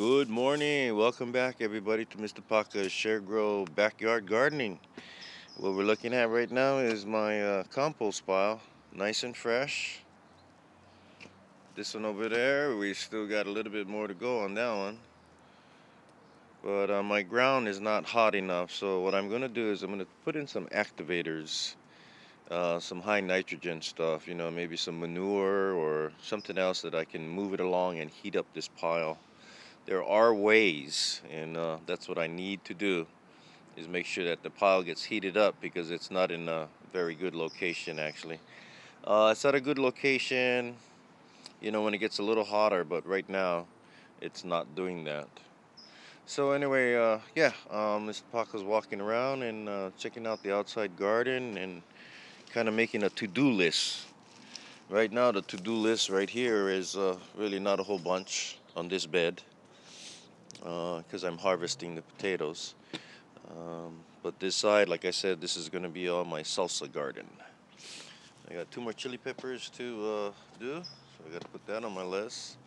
Good morning. Welcome back, everybody, to Mr. Paka's Share Grow Backyard Gardening. What we're looking at right now is my compost pile, nice and fresh. This one over there, we still got a little bit more to go on that one. But my ground is not hot enough, so what I'm going to do is I'm going to put in some activators, some high nitrogen stuff, maybe some manure or something else that I can move it along and heat up this pile. There are ways, and that's what I need to do, is make sure that the pile gets heated up because it's not in a very good location actually. It's at a good location, when it gets a little hotter, but right now it's not doing that. So anyway, Mr. Paco's walking around and checking out the outside garden and kind of making a to-do list. Right now the to-do list right here is really not a whole bunch on this bed because I'm harvesting the potatoes. But this side, like I said, this is going to be all my salsa garden. I got 2 more chili peppers to do, so I got to put that on my list.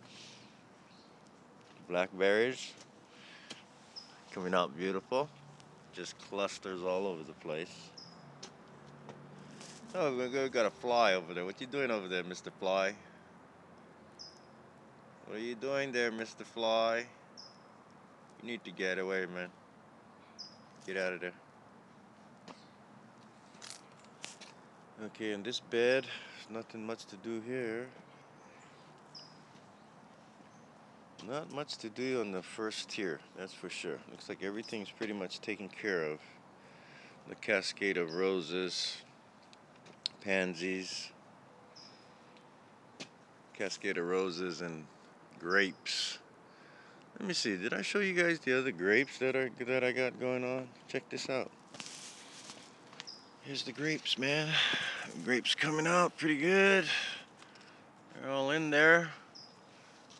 Blackberries, coming out beautiful, just clusters all over the place. Oh, we got a fly over there. What you doing over there, Mr. Fly? What are you doing there, Mr. Fly? You need to get away, man. Get out of there. Okay, in this bed, there's nothing much to do here. Not much to do on the first tier, that's for sure. Looks like everything's pretty much taken care of. The cascade of roses, pansies, cascade of roses, and grapes. Let me see, did I show you guys the other grapes that I got going on? Check this out. Here's the grapes, man. Grapes coming out pretty good. They're all in there.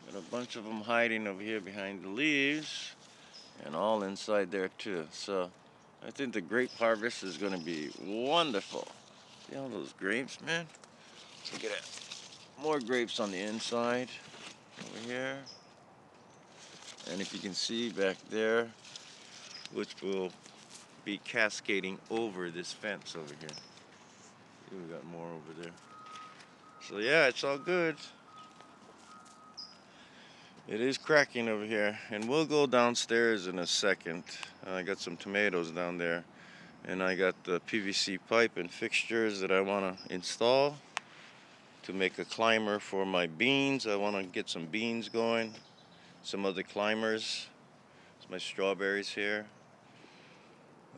Got a bunch of them hiding over here behind the leaves, and all inside there too. So I think the grape harvest is going to be wonderful. See all those grapes, man? Look at that. More grapes on the inside over here. And if you can see back there, which will be cascading over this fence over here. See, we got more over there. So yeah, it's all good. It is cracking over here, and we'll go downstairs in a second. I got some tomatoes down there, and I got the PVC pipe and fixtures that I want to install to make a climber for my beans. I want to get some beans going, some other climbers. It's my strawberries here.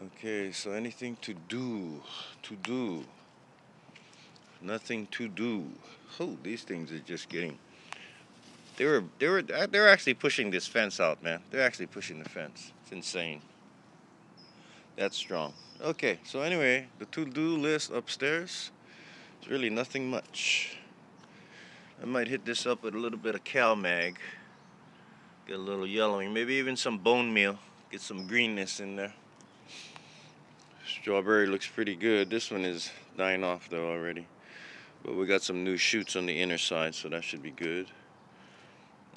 Okay, so anything to do? Nothing to do. Oh, these things are just getting. They're actually pushing this fence out, man. They're actually pushing the fence. It's insane. That's strong. Okay, so anyway, the to-do list upstairs is really nothing much. I might hit this up with a little bit of CalMag. Get a little yellowing, maybe even some bone meal. Get some greenness in there. Strawberry looks pretty good. This one is dying off though already. But we got some new shoots on the inner side, so that should be good.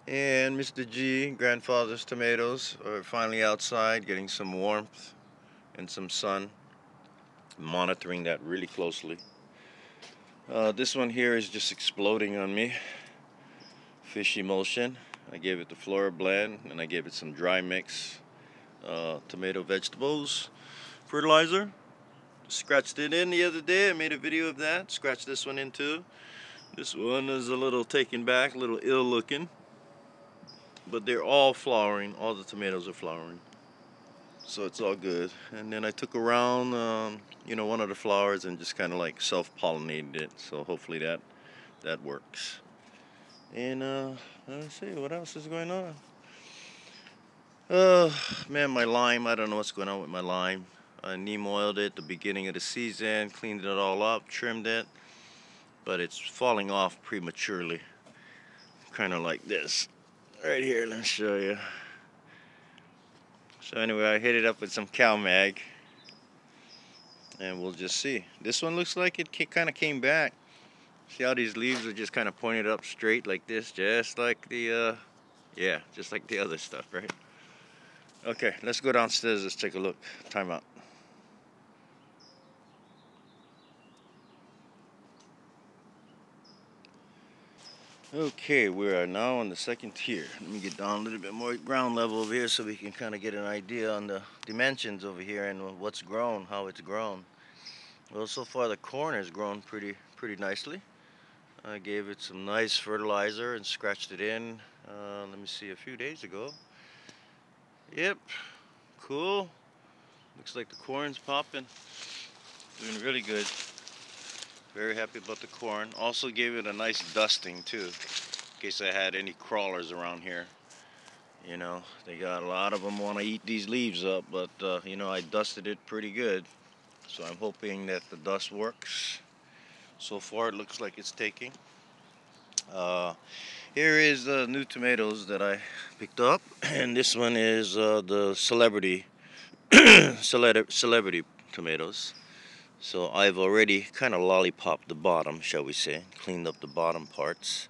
And Mr. G, grandfather's tomatoes, are finally outside getting some warmth and some sun. Monitoring that really closely. This one here is just exploding on me. Fish emulsion. I gave it the Flora blend, and I gave it some dry mix tomato vegetables fertilizer. Scratched it in the other day. I made a video of that. Scratched this one in too. This one is a little taken back, a little ill looking. But they're all flowering. All the tomatoes are flowering. So it's all good. And then I took around, one of the flowers and just kind of like self-pollinated it. So hopefully that works. And let's see, what else is going on? Man, my lime, I don't know what's going on with my lime. I neem oiled it at the beginning of the season, cleaned it all up, trimmed it, but it's falling off prematurely. Kind of like this. Right here, let me show you. So anyway, I hit it up with some CalMag, and we'll just see. This one looks like it kind of came back. See how these leaves are just kind of pointed up straight like this, just like the, Yeah, just like the other stuff, right? Okay, let's go downstairs. Let's take a look. Time out. Okay, we are now on the second tier. Let me get down a little bit more ground level over here so we can kind of get an idea on the dimensions over here and what's grown, how it's grown. Well, so far the corn has grown pretty nicely. I gave it some nice fertilizer and scratched it in. Let me see, a few days ago. Yep, cool. Looks like the corn's popping. Doing really good. Very happy about the corn. Also gave it a nice dusting too, in case I had any crawlers around here. You know, they got a lot of them want to eat these leaves up, but you know, I dusted it pretty good. So I'm hoping that the dust works. So far it looks like it's taking. Here is the new tomatoes that I picked up, and this one is the celebrity celebrity tomatoes. So I've already kind of lollipopped the bottom, shall we say, cleaned up the bottom parts.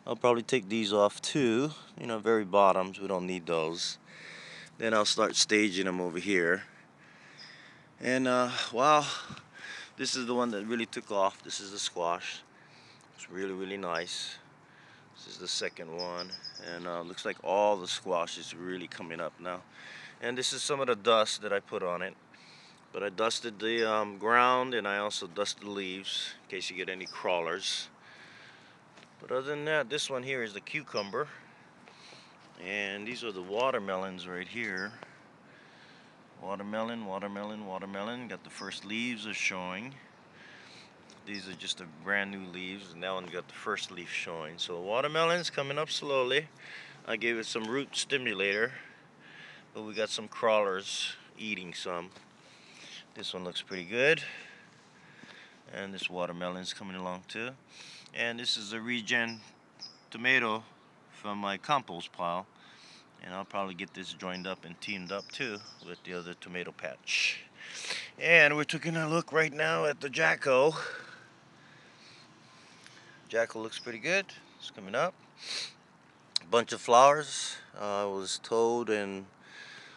I'll probably take these off too, you know, very bottoms, we don't need those. Then I'll start staging them over here. And wow, this is the one that really took off. This is the squash. It's really nice. This is the second one, and looks like all the squash is really coming up now. And this is some of the dust that I put on it. But I dusted the ground, and I also dusted the leaves in case you get any crawlers. But other than that, this one here is the cucumber. And these are the watermelons right here. Watermelon. Got the first leaves are showing. These are just the brand new leaves, and that one got the first leaf showing. So watermelon's coming up slowly. I gave it some root stimulator, but we got some crawlers eating some. This one looks pretty good. And this watermelon's coming along too. And this is a regen tomato from my compost pile. And I'll probably get this joined up and teamed up too with the other tomato patch. And we're taking a look right now at the Jacko. Jacko looks pretty good. It's coming up. A bunch of flowers. I was told and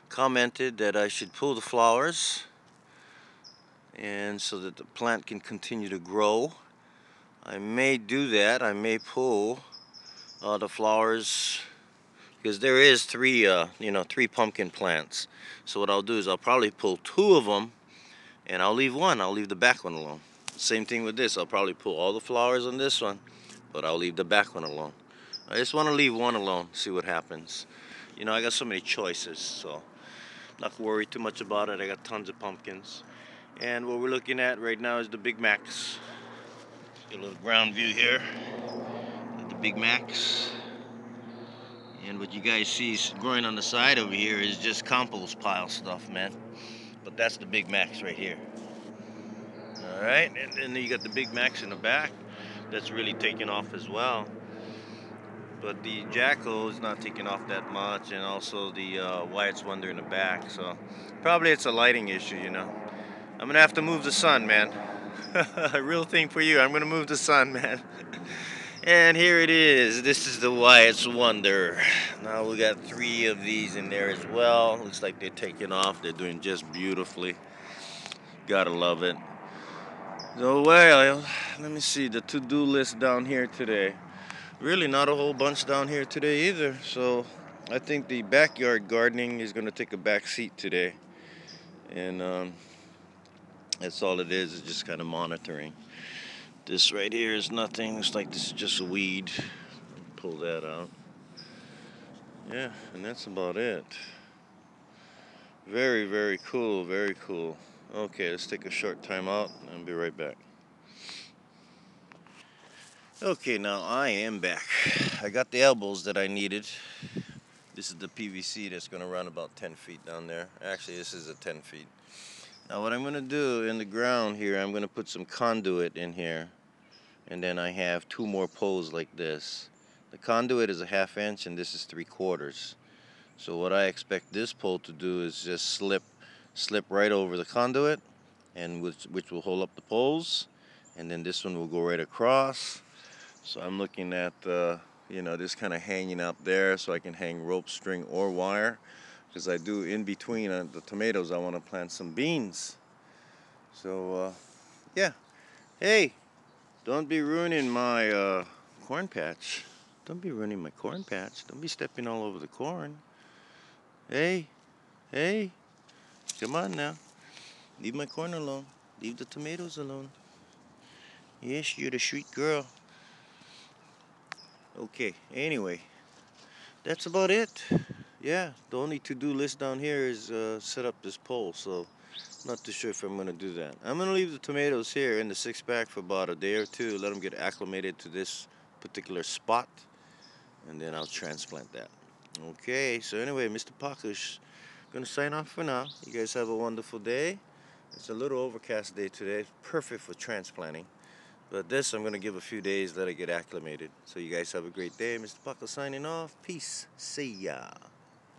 commented that I should pull the flowers, and so that the plant can continue to grow. I may do that. I may pull the flowers because there is three pumpkin plants. So what I'll do is I'll probably pull two of them, and I'll leave one. I'll leave the back one alone. Same thing with this. I'll probably pull all the flowers on this one, but I'll leave the back one alone. I just want to leave one alone, see what happens. You know, I got so many choices, so not worry too much about it. I got tons of pumpkins. And what we're looking at right now is the Big Macs. Get a little ground view here. The Big Macs. And what you guys see growing on the side over here is just compost pile stuff, man. But that's the Big Macs right here. Alright, and then you got the Big Macs in the back. That's really taking off as well. But the Jacko is not taking off that much, and also the Wyatt's Wonder in the back. So probably it's a lighting issue, you know. I'm gonna have to move the sun, man. A real thing for you. I'm gonna move the sun, man. And here it is. This is the Wyatt's Wonder. Now we got three of these in there as well. Looks like they're taking off. They're doing just beautifully. Gotta love it. So well, let me see the to-do list down here today. Really not a whole bunch down here today either. So I think the backyard gardening is gonna take a back seat today. And that's all it is just kind of monitoring. This right here is nothing. Looks like this is just a weed. Pull that out. Yeah, and that's about it. Very cool, very cool. Okay, let's take a short time out and be right back. Okay, now I am back. I got the elbows that I needed. This is the PVC that's going to run about 10 feet down there. Actually, this is a 10 feet. Now what I'm going to do in the ground here, I'm going to put some conduit in here. And then I have two more poles like this. The conduit is a 1/2 inch and this is 3/4. So what I expect this pole to do is just slip right over the conduit, and which will hold up the poles, and then this one will go right across. So I'm looking at you know, just kind of hanging out there so I can hang rope, string, or wire. Because I do in between the tomatoes, I want to plant some beans. So, yeah. Hey, don't be ruining my corn patch. Don't be ruining my corn patch. Don't be stepping all over the corn. Hey, hey, come on now. Leave my corn alone. Leave the tomatoes alone. Yes, you're the sweet girl. Okay, anyway, that's about it. Yeah, the only to-do list down here is set up this pole, so not too sure if I'm going to do that. I'm going to leave the tomatoes here in the 6-pack for about a day or two, let them get acclimated to this particular spot, and then I'll transplant that. Okay, so anyway, Mr. Paka420 going to sign off for now. You guys have a wonderful day. It's a little overcast day today, perfect for transplanting. But this, I'm going to give a few days, let it get acclimated. So you guys have a great day. Mr. Paka signing off. Peace. See ya.